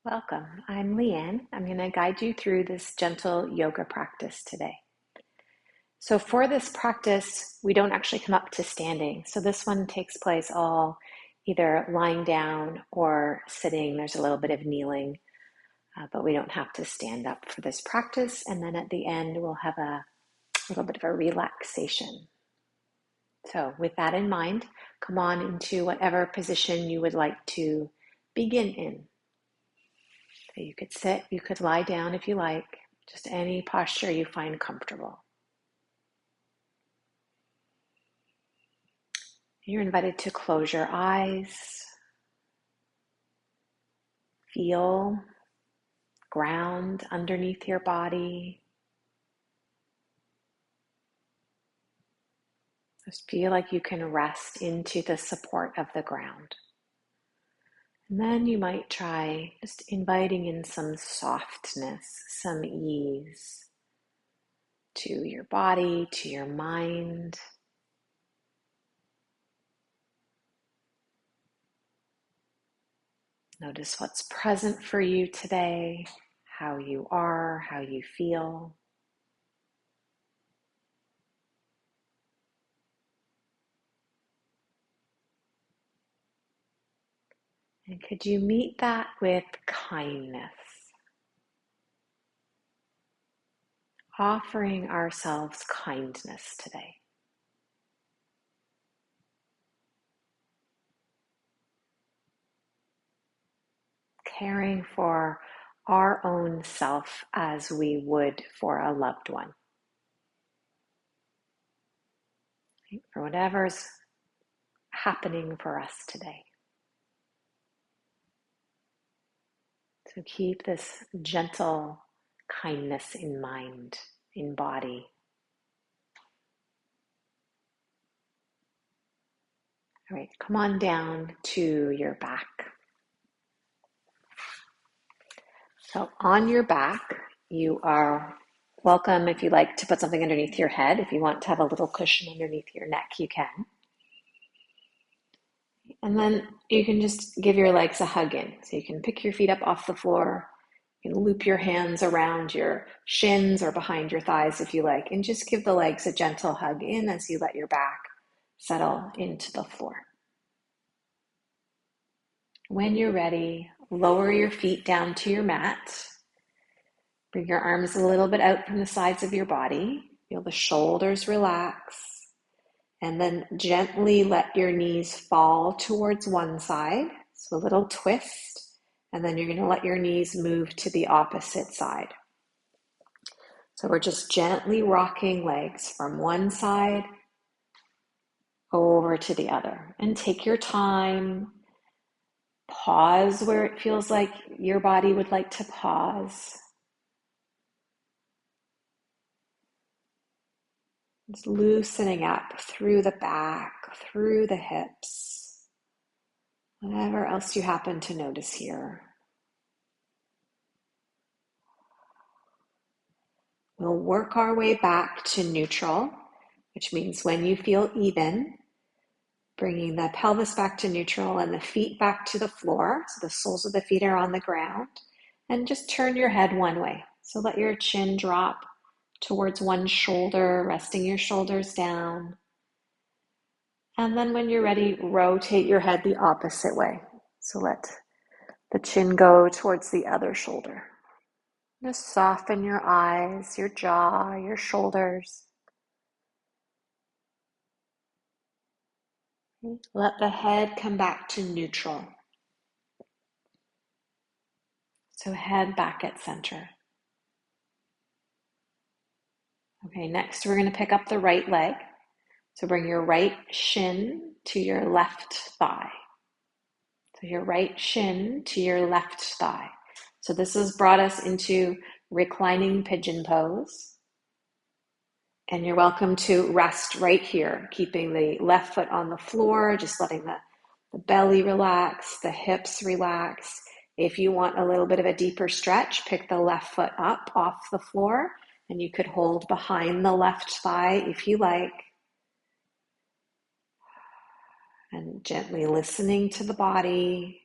Welcome. I'm Leanne. I'm going to guide you through this gentle yoga practice today. So for this practice, we don't actually come up to standing. So this one takes place all either lying down or sitting. There's a little bit of kneeling, but we don't have to stand up for this practice. And then at the end, we'll have a little bit of a relaxation. So with that in mind, come on into whatever position you would like to begin in. So you could sit, you could lie down if you like, just any posture you find comfortable. You're invited to close your eyes, feel ground underneath your body. Just feel like you can rest into the support of the ground. And then you might try just inviting in some softness, some ease to your body, to your mind. Notice what's present for you today, how you are, how you feel. And could you meet that with kindness? Offering ourselves kindness today. Caring for our own self as we would for a loved one. For whatever's happening for us today. So keep this gentle kindness in mind, in body. All right, come on down to your back. So on your back, you are welcome if you like to put something underneath your head. If you want to have a little cushion underneath your neck, you can. And then you can just give your legs a hug in. So you can pick your feet up off the floor. You can loop your hands around your shins or behind your thighs if you like, and just give the legs a gentle hug in as you let your back settle into the floor. When you're ready, lower your feet down to your mat. Bring your arms a little bit out from the sides of your body. Feel the shoulders relax. And then gently let your knees fall towards one side. So a little twist. And then you're going to let your knees move to the opposite side. So we're just gently rocking legs from one side over to the other. And take your time. Pause where it feels like your body would like to pause. Just loosening up through the back, through the hips, whatever else you happen to notice here. We'll work our way back to neutral, which means when you feel even, bringing the pelvis back to neutral and the feet back to the floor, so the soles of the feet are on the ground, and just turn your head one way. So let your chin drop towards one shoulder, resting your shoulders down. And then when you're ready, rotate your head the opposite way. So let the chin go towards the other shoulder. Just soften your eyes, your jaw, your shoulders. Let the head come back to neutral. So head back at center. Okay, next we're going to pick up the right leg. So bring your right shin to your left thigh. So your right shin to your left thigh. So this has brought us into reclining pigeon pose. And you're welcome to rest right here, keeping the left foot on the floor, just letting the belly relax, the hips relax. If you want a little bit of a deeper stretch, pick the left foot up off the floor, and you could hold behind the left thigh if you like. And gently listening to the body.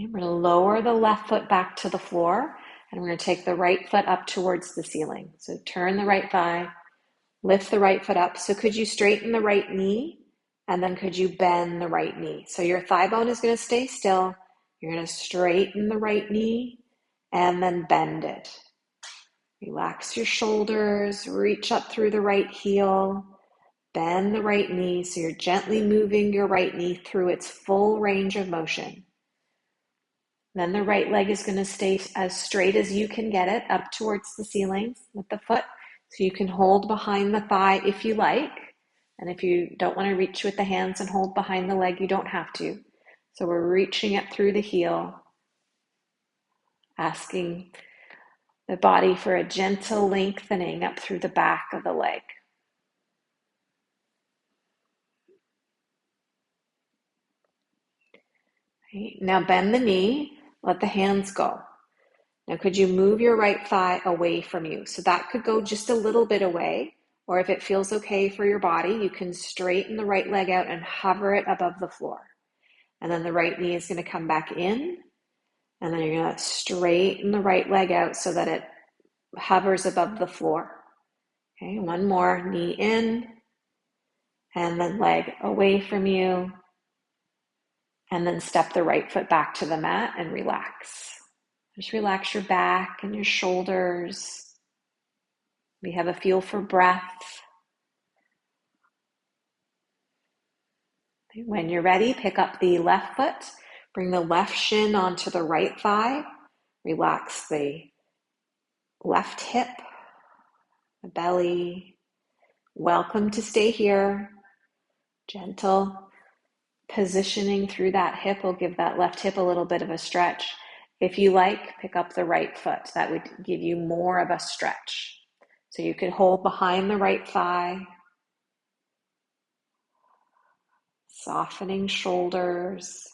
Okay, we're going to lower the left foot back to the floor, and we're going to take the right foot up towards the ceiling. So turn the right thigh, lift the right foot up. So could you straighten the right knee, and then could you bend the right knee? So your thigh bone is going to stay still. You're going to straighten the right knee and then bend it. Relax your shoulders, reach up through the right heel, bend the right knee. So you're gently moving your right knee through its full range of motion. Then the right leg is going to stay as straight as you can get it up towards the ceiling with the foot. So you can hold behind the thigh if you like. And if you don't want to reach with the hands and hold behind the leg, you don't have to. So we're reaching up through the heel, asking the body for a gentle lengthening up through the back of the leg. Okay, now bend the knee, let the hands go. Now could you move your right thigh away from you? So that could go just a little bit away, or if it feels okay for your body, you can straighten the right leg out and hover it above the floor. And then the right knee is going to come back in, and then you're going to straighten the right leg out so that it hovers above the floor. Okay, one more, knee in, and then leg away from you, and then step the right foot back to the mat and relax. Just relax your back and your shoulders. We have a feel for breath. When you're ready, pick up the left foot, bring the left shin onto the right thigh, relax the left hip, the belly. Welcome to stay here. Gentle positioning through that hip will give that left hip a little bit of a stretch. If you like, pick up the right foot. That would give you more of a stretch. So you could hold behind the right thigh, softening shoulders.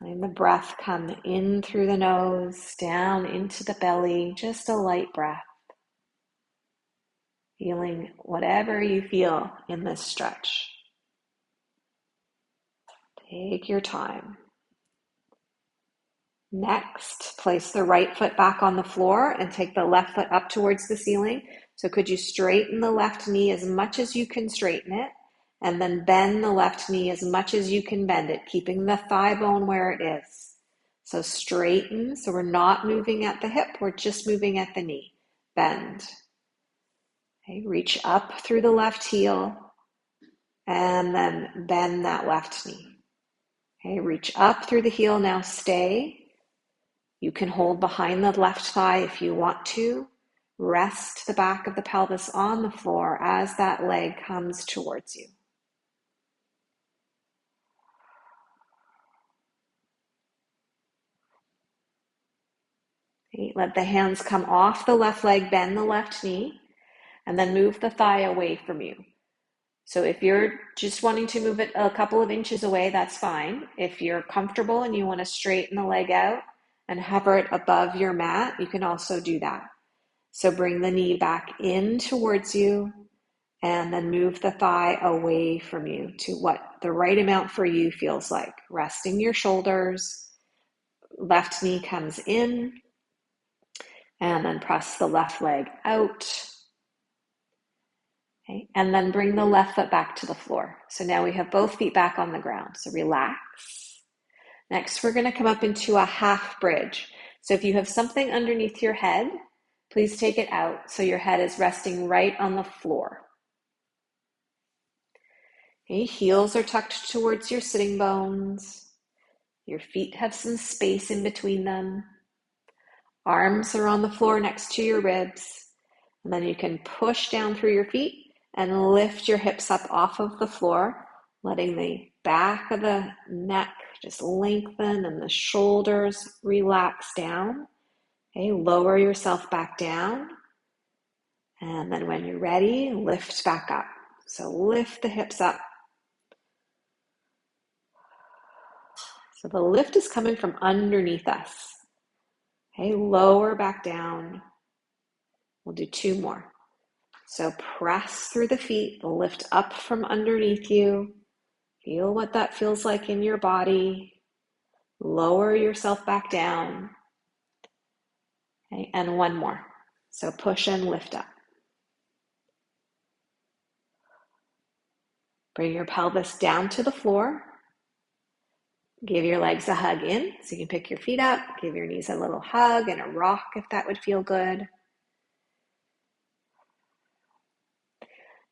Letting the breath come in through the nose, down into the belly, just a light breath. Feeling whatever you feel in this stretch. Take your time. Next, place the right foot back on the floor and take the left foot up towards the ceiling. So could you straighten the left knee as much as you can straighten it, and then bend the left knee as much as you can bend it, keeping the thigh bone where it is. So straighten, so we're not moving at the hip, we're just moving at the knee. Bend. Okay, reach up through the left heel, and then bend that left knee. Okay, reach up through the heel, now stay. You can hold behind the left thigh if you want to. Rest the back of the pelvis on the floor as that leg comes towards you. Okay, let the hands come off the left leg, bend the left knee, and then move the thigh away from you. So if you're just wanting to move it a couple of inches away, that's fine. If you're comfortable and you want to straighten the leg out and hover it above your mat, you can also do that. So bring the knee back in towards you and then move the thigh away from you to what the right amount for you feels like. Resting your shoulders, left knee comes in, and then press the left leg out. Okay, and then bring the left foot back to the floor. So now we have both feet back on the ground. So relax. Next, we're going to come up into a half bridge. So if you have something underneath your head, please take it out so your head is resting right on the floor. Okay, heels are tucked towards your sitting bones. Your feet have some space in between them. Arms are on the floor next to your ribs. And then you can push down through your feet and lift your hips up off of the floor, letting the back of the neck just lengthen and the shoulders relax down. Okay, lower yourself back down. And then when you're ready, lift back up. So lift the hips up. So the lift is coming from underneath us. Okay, lower back down. We'll do two more. So press through the feet, lift up from underneath you. Feel what that feels like in your body. Lower yourself back down. Okay, and one more. So push and lift up. Bring your pelvis down to the floor. Give your legs a hug in, so you can pick your feet up. Give your knees a little hug and a rock if that would feel good.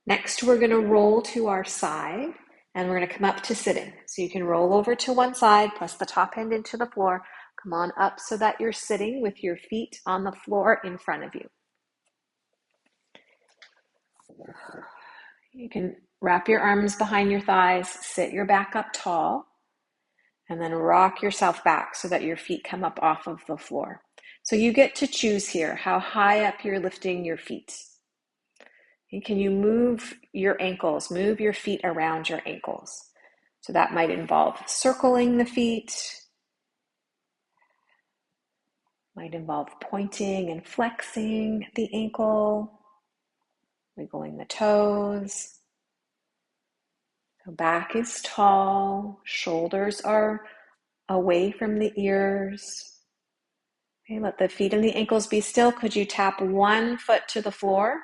Next, we're going to roll to our side, and we're going to come up to sitting. So you can roll over to one side, press the top end into the floor. Come on up so that you're sitting with your feet on the floor in front of you. You can wrap your arms behind your thighs, sit your back up tall, and then rock yourself back so that your feet come up off of the floor. So you get to choose here how high up you're lifting your feet. And can you move your ankles, move your feet around your ankles? So that might involve circling the feet, might involve pointing and flexing the ankle, wiggling the toes. So back is tall, shoulders are away from the ears. Okay, let the feet and the ankles be still. Could you tap one foot to the floor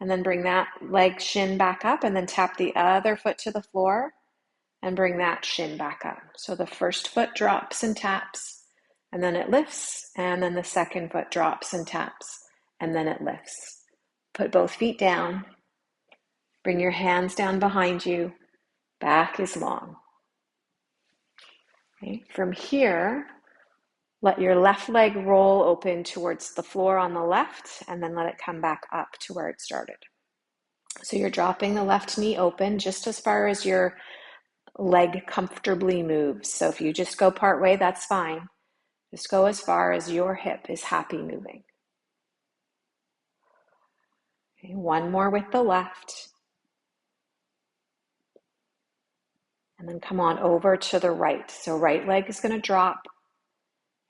and then bring that leg shin back up, and then tap the other foot to the floor and bring that shin back up. So the first foot drops and taps, and then it lifts, and then the second foot drops and taps, and then it lifts. Put both feet down. Bring your hands down behind you. Back is long. Okay. From here, let your left leg roll open towards the floor on the left, and then let it come back up to where it started. So you're dropping the left knee open just as far as your leg comfortably moves. So if you just go part way, that's fine. Just go as far as your hip is happy moving. Okay, one more with the left. And then come on over to the right. So right leg is going to drop,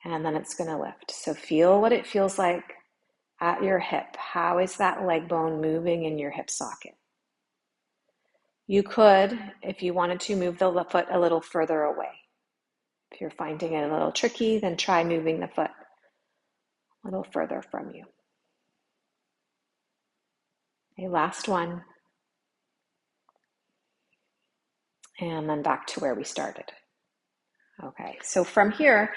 and then it's going to lift. So feel what it feels like at your hip. How is that leg bone moving in your hip socket? You could, if you wanted to, move the foot a little further away. If you're finding it a little tricky, then try moving the foot a little further from you. Okay, last one. And then back to where we started. Okay, so from here,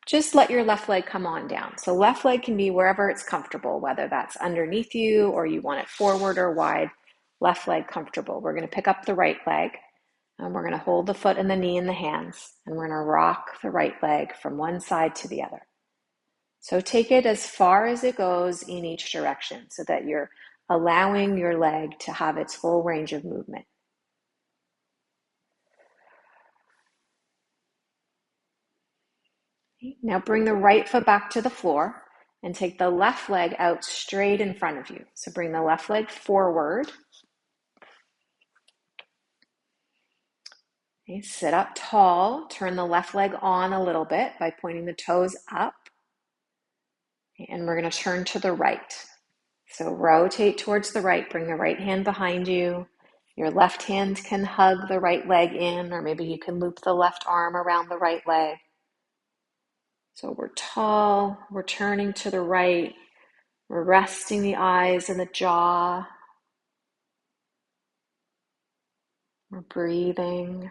just let your left leg come on down. So left leg can be wherever it's comfortable, whether that's underneath you or you want it forward or wide. Left leg comfortable. We're going to pick up the right leg, and we're going to hold the foot and the knee in the hands, and we're going to rock the right leg from one side to the other. So take it as far as it goes in each direction so that you're allowing your leg to have its full range of movement. Now bring the right foot back to the floor and take the left leg out straight in front of you. So bring the left leg forward. Okay, sit up tall. Turn the left leg on a little bit by pointing the toes up. And we're going to turn to the right. So rotate towards the right. Bring the right hand behind you. Your left hand can hug the right leg in, or maybe you can loop the left arm around the right leg. So we're tall, we're turning to the right, we're resting the eyes and the jaw. We're breathing.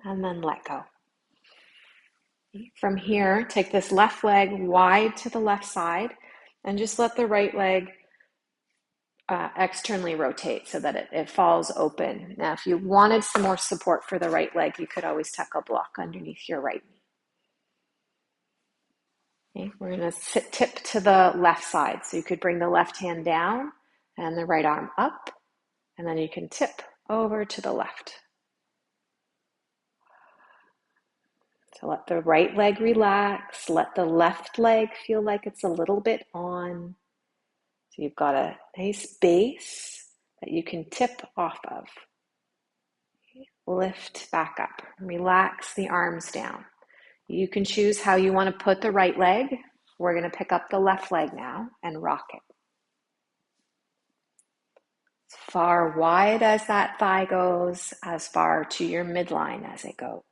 And then let go. From here, take this left leg wide to the left side and just let the right leg externally rotate so that it falls open. Now, if you wanted some more support for the right leg, you could always tuck a block underneath your right knee. Okay, we're going to tip to the left side. So you could bring the left hand down and the right arm up, and then you can tip over to the left. So let the right leg relax. Let the left leg feel like it's a little bit on. So you've got a nice base that you can tip off of. Lift back up. Relax the arms down. You can choose how you want to put the right leg. We're going to pick up the left leg now and rock it. far wide as that thigh goes, as far to your midline as it goes.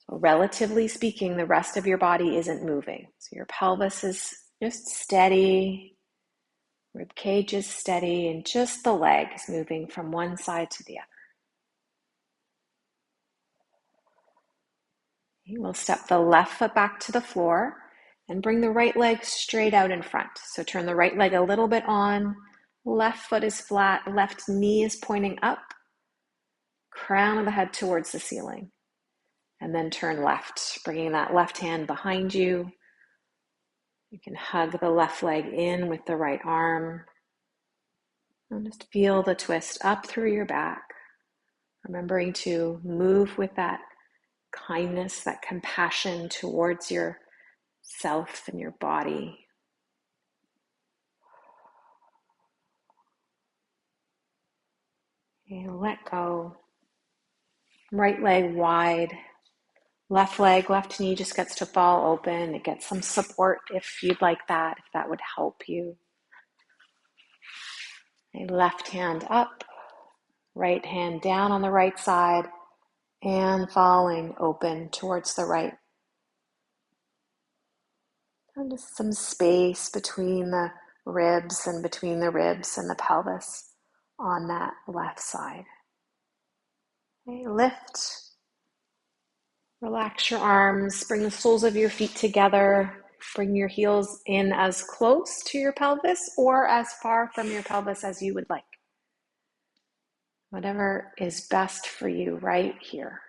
So relatively speaking, the rest of your body isn't moving. So your pelvis is just steady, rib cage is steady, and just the legs moving from one side to the other. Okay, we'll step the left foot back to the floor and bring the right leg straight out in front. So turn the right leg a little bit on, left foot is flat, left knee is pointing up, crown of the head towards the ceiling. And then turn left, bringing that left hand behind you. You can hug the left leg in with the right arm. And just feel the twist up through your back. Remembering to move with that kindness, that compassion towards yourself and your body. And let go. Right leg wide. Left leg, left knee just gets to fall open. It gets some support if you'd like that, if that would help you. A left hand up, right hand down on the right side, and falling open towards the right. And just some space between the ribs and between the ribs and the pelvis on that left side. Okay, lift. Relax your arms, bring the soles of your feet together, bring your heels in as close to your pelvis or as far from your pelvis as you would like. Whatever is best for you right here.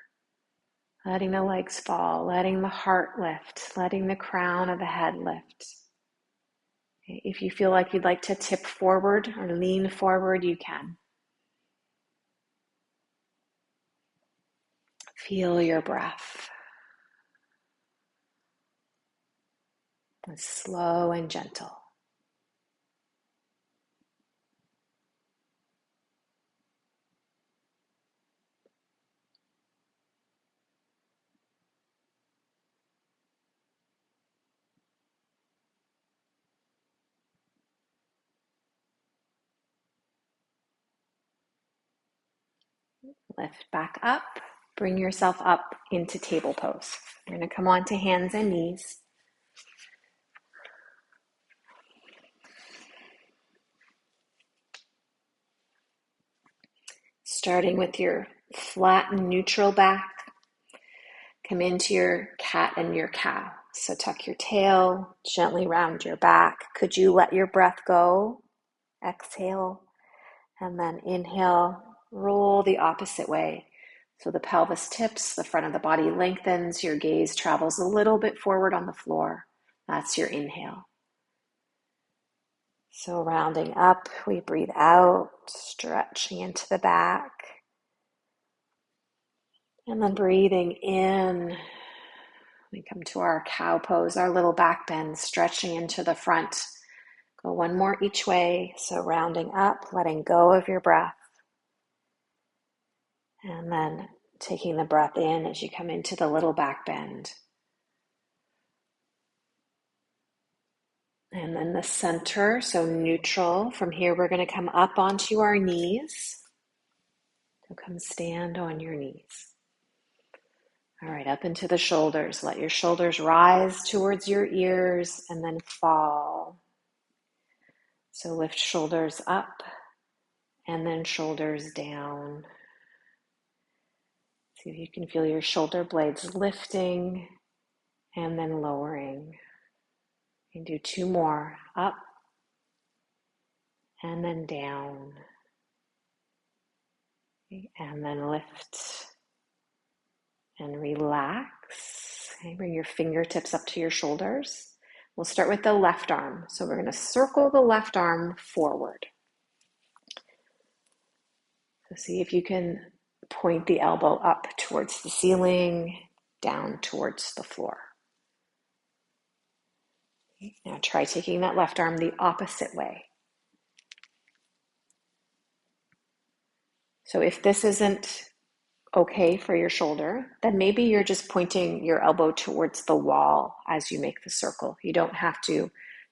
Letting the legs fall, letting the heart lift, letting the crown of the head lift. Okay, if you feel like you'd like to tip forward or lean forward, you can. Feel your breath. It's slow and gentle. Lift back up. Bring yourself up into table pose. You're going to come onto hands and knees. Starting with your flat and neutral back. Come into your cat and your cow. So tuck your tail, gently round your back. Could you let your breath go? Exhale, and then inhale, roll the opposite way. So the pelvis tips, the front of the body lengthens, your gaze travels a little bit forward on the floor. That's your inhale. So rounding up, we breathe out, stretching into the back. And then breathing in, we come to our cow pose, our little back bend, stretching into the front. Go one more each way. So rounding up, letting go of your breath. And then taking the breath in as you come into the little back bend. And then the center, so neutral. From here, we're going to come up onto our knees. So come stand on your knees. All right, up into the shoulders. Let your shoulders rise towards your ears and then fall. So lift shoulders up and then shoulders down. See if you can feel your shoulder blades lifting and then lowering. You can do two more. Up and then down. And then lift and relax. Okay, bring your fingertips up to your shoulders. We'll start with the left arm. So we're going to circle the left arm forward. So see if you can point the elbow up towards the ceiling, down towards the floor. Okay, now try taking that left arm the opposite way. So if this isn't okay for your shoulder, then maybe you're just pointing your elbow towards the wall as you make the circle. You don't have to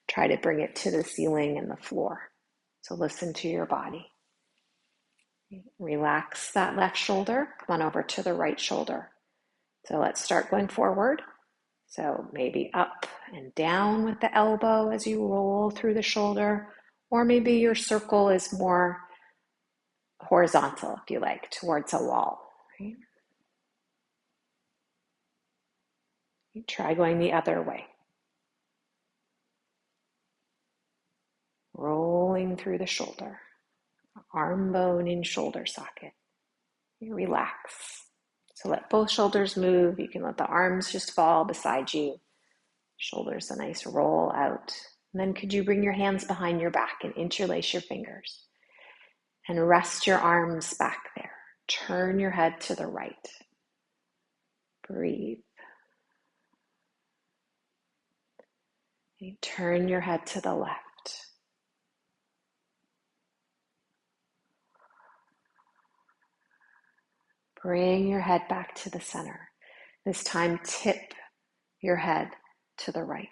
try to bring it to the ceiling and the floor. So listen to your body. Relax that left shoulder. Come on over to the right shoulder. So let's start going forward. So maybe up and down with the elbow as you roll through the shoulder, or maybe your circle is more horizontal, if you like, towards a wall. Right? You try going the other way. Rolling through the shoulder, arm bone in shoulder socket. You relax. So let both shoulders move. You can let the arms just fall beside you. Shoulders a nice roll out. And then could you bring your hands behind your back and interlace your fingers? And rest your arms back there. Turn your head to the right. Breathe. And turn your head to the left. Bring your head back to the center. This time, tip your head to the right.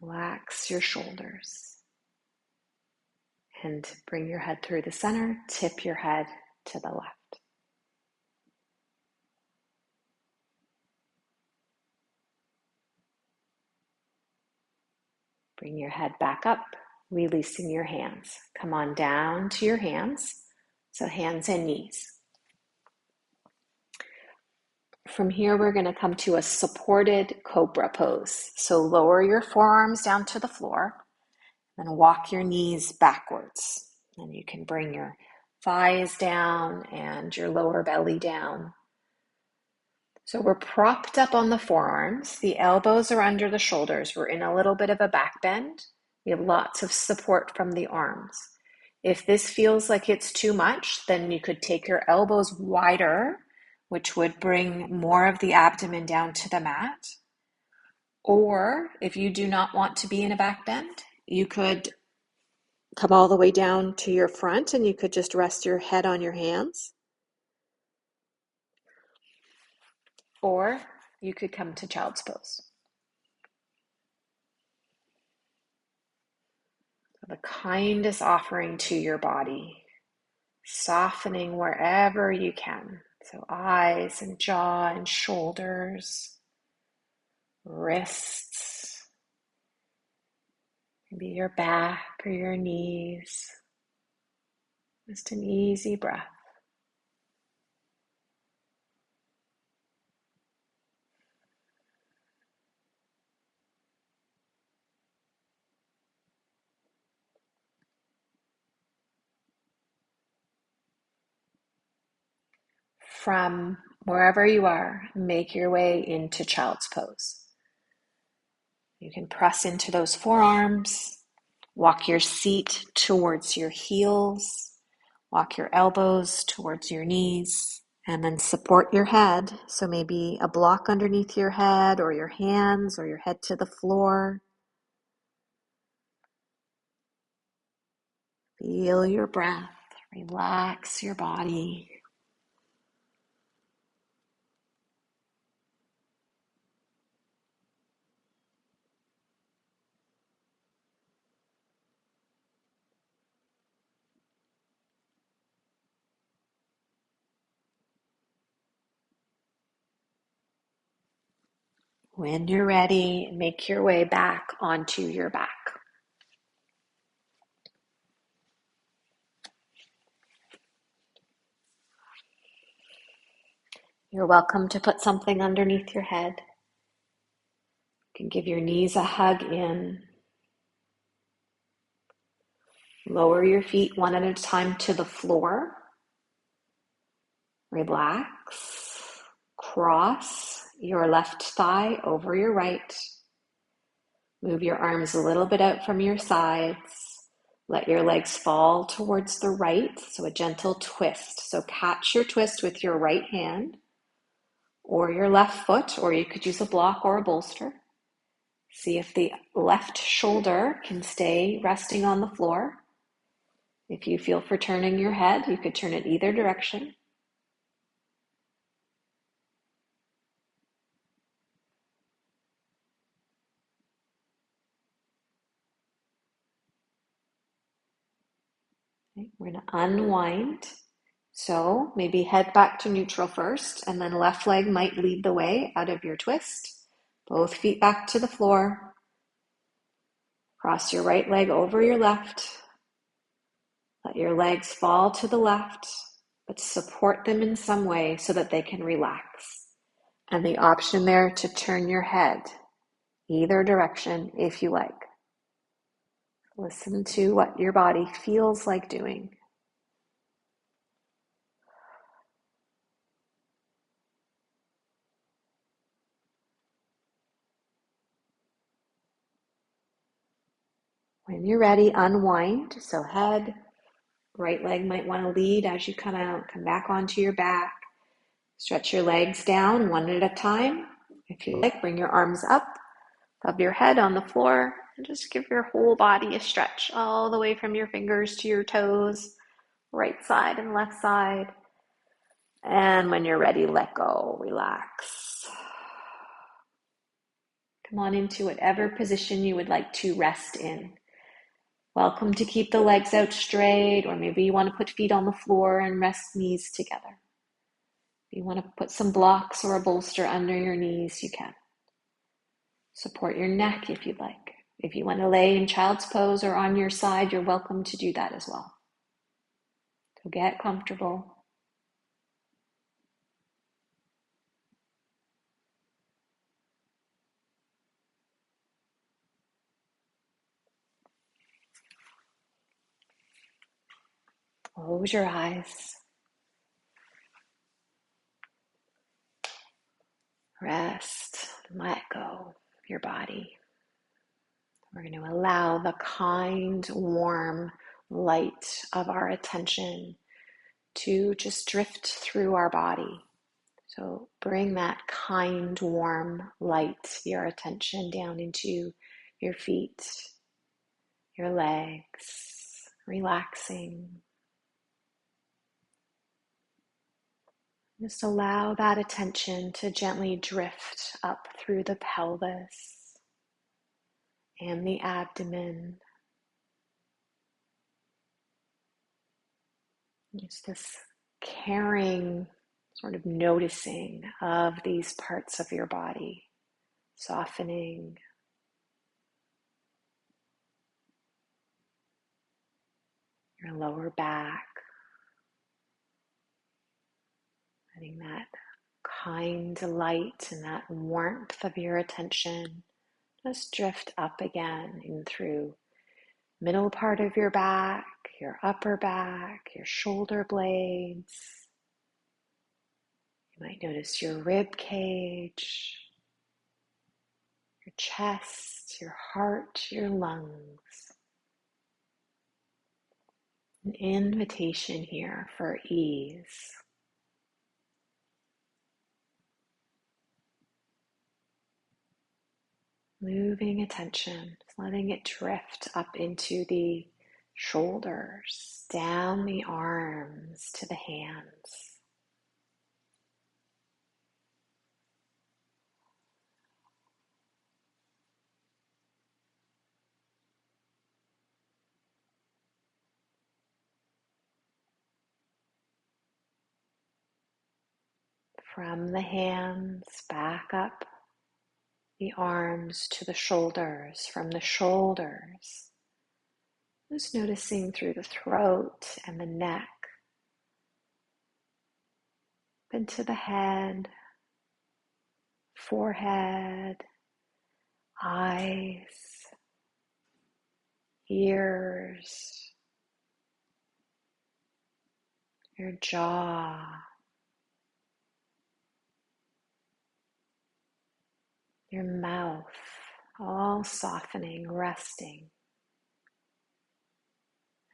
Relax your shoulders. And bring your head through the center. Tip your head to the left. Bring your head back up, releasing your hands. Come on down to your hands. So hands and knees. From here, we're going to come to a supported cobra pose. So lower your forearms down to the floor and walk your knees backwards. And you can bring your thighs down and your lower belly down. So we're propped up on the forearms. The elbows are under the shoulders. We're in a little bit of a back bend. We have lots of support from the arms. If this feels like it's too much, then you could take your elbows wider, which would bring more of the abdomen down to the mat. Or if you do not want to be in a back bend, you could come all the way down to your front and you could just rest your head on your hands. Or you could come to child's pose. The kindest offering to your body, softening wherever you can. So eyes and jaw and shoulders, wrists, maybe your back or your knees. Just an easy breath. From wherever you are, make your way into child's pose. You can press into those forearms, walk your seat towards your heels, walk your elbows towards your knees, and then support your head. So maybe a block underneath your head or your hands or your head to the floor. Feel your breath, relax your body. When you're ready, make your way back onto your back. You're welcome to put something underneath your head. You can give your knees a hug in. Lower your feet one at a time to the floor. Relax. Cross your left thigh over your right. Move your arms a little bit out from your sides. Let your legs fall towards the right, so a gentle twist. So catch your twist with your right hand or your left foot, or you could use a block or a bolster. See if the left shoulder can stay resting on the floor. If you feel for turning your head, you could turn it either direction. Okay, we're going to unwind. So maybe head back to neutral first, and then left leg might lead the way out of your twist. Both feet back to the floor. Cross your right leg over your left. Let your legs fall to the left, but support them in some way so that they can relax. And the option there to turn your head either direction if you like. Listen to what your body feels like doing. When you're ready, unwind. So head, right leg might want to lead as you come out. Come back onto your back. Stretch your legs down one at a time. If you like, bring your arms up above your head on the floor. And just give your whole body a stretch all the way from your fingers to your toes, right side and left side. And when you're ready, let go, relax. Come on into whatever position you would like to rest in. Welcome to keep the legs out straight, or maybe you want to put feet on the floor and rest knees together. If you want to put some blocks or a bolster under your knees, you can. Support your neck if you'd like. If you want to lay in child's pose or on your side, you're welcome to do that as well. So get comfortable. Close your eyes. Rest. Let go of your body. We're going to allow the kind, warm light of our attention to just drift through our body. So bring that kind, warm light, your attention down into your feet, your legs, relaxing. Just allow that attention to gently drift up through the pelvis and the abdomen. Just this caring, sort of noticing of these parts of your body, softening. Your lower back, letting that kind light and that warmth of your attention just drift up again in through middle part of your back, your upper back, your shoulder blades. You might notice your rib cage, your chest, your heart, your lungs. An invitation here for ease. Moving attention, letting it drift up into the shoulders, down the arms to the hands. From the hands back up the arms to the shoulders, from the shoulders, just noticing through the throat and the neck, into the head, forehead, eyes, ears, your jaw, your mouth, all softening, resting.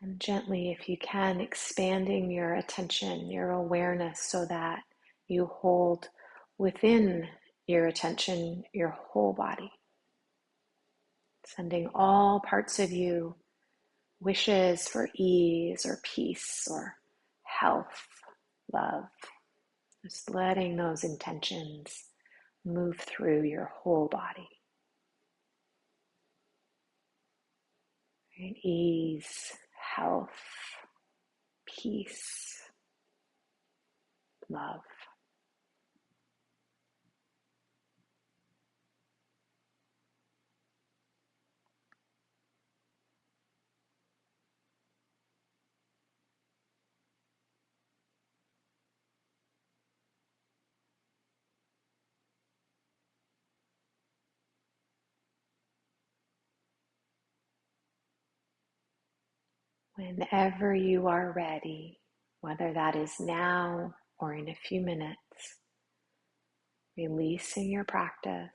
And gently, if you can, expanding your attention, your awareness, so that you hold within your attention your whole body. Sending all parts of you wishes for ease or peace or health, love. Just letting those intentions move through your whole body. Right? Ease, health, peace, love. Whenever you are ready, whether that is now or in a few minutes, releasing your practice,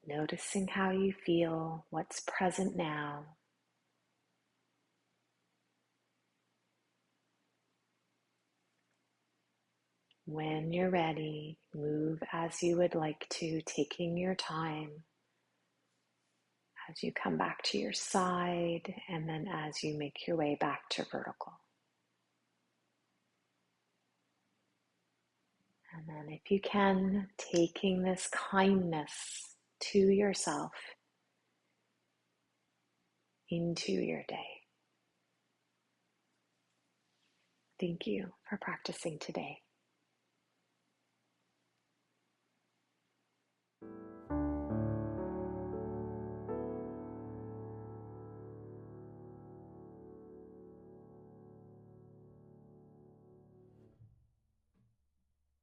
noticing how you feel, what's present now. When you're ready, move as you would like to, taking your time as you come back to your side and then as you make your way back to vertical. And then if you can, taking this kindness to yourself into your day. Thank you for practicing today.